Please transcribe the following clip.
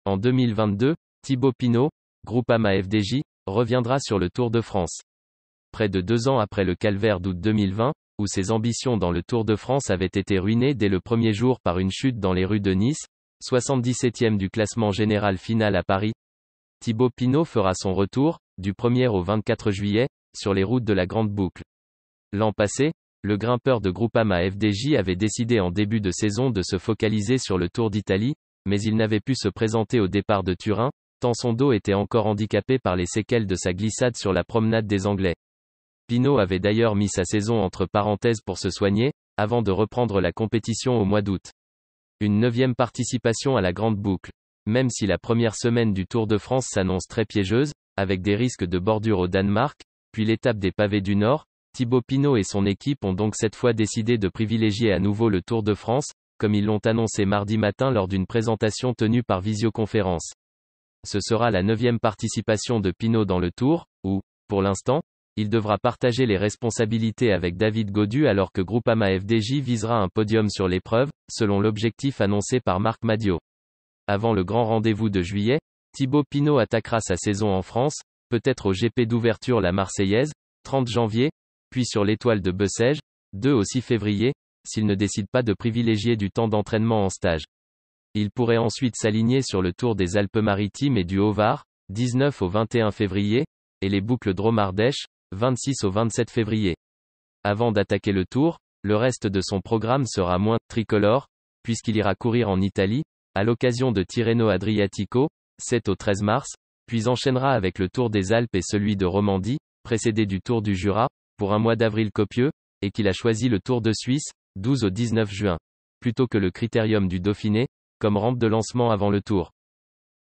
En 2022, Thibaut Pinot, Groupama FDJ, reviendra sur le Tour de France. Près de 2 ans après le calvaire d'août 2020, où ses ambitions dans le Tour de France avaient été ruinées dès le premier jour par une chute dans les rues de Nice, 77e du classement général final à Paris, Thibaut Pinot fera son retour, du 1er au 24 juillet, sur les routes de la Grande Boucle. L'an passé, le grimpeur de Groupama FDJ avait décidé en début de saison de se focaliser sur le Tour d'Italie, mais il n'avait pu se présenter au départ de Turin, tant son dos était encore handicapé par les séquelles de sa glissade sur la promenade des Anglais. Pinot avait d'ailleurs mis sa saison entre parenthèses pour se soigner, avant de reprendre la compétition au mois d'août. Une 9e participation à la Grande Boucle. Même si la première semaine du Tour de France s'annonce très piégeuse, avec des risques de bordure au Danemark, puis l'étape des pavés du Nord, Thibaut Pinot et son équipe ont donc cette fois décidé de privilégier à nouveau le Tour de France, comme ils l'ont annoncé mardi matin lors d'une présentation tenue par visioconférence. Ce sera la 9e participation de Pinot dans le Tour, où, pour l'instant, il devra partager les responsabilités avec David Gaudu alors que Groupama FDJ visera un podium sur l'épreuve, selon l'objectif annoncé par Marc Madiot. Avant le grand rendez-vous de juillet, Thibaut Pinot attaquera sa saison en France, peut-être au GP d'ouverture la Marseillaise, 30 janvier, puis sur l'Étoile de Bessèges, 2 au 6 février, s'il ne décide pas de privilégier du temps d'entraînement en stage. Il pourrait ensuite s'aligner sur le Tour des Alpes-Maritimes et du Haut-Var, 19 au 21 février, et les boucles Drôme-Ardèche, 26 au 27 février. Avant d'attaquer le Tour, le reste de son programme sera moins tricolore, puisqu'il ira courir en Italie, à l'occasion de Tirreno Adriatico, 7 au 13 mars, puis enchaînera avec le Tour des Alpes et celui de Romandie, précédé du Tour du Jura, pour un mois d'avril copieux, et qu'il a choisi le Tour de Suisse, 12 au 19 juin, plutôt que le Critérium du Dauphiné, comme rampe de lancement avant le Tour.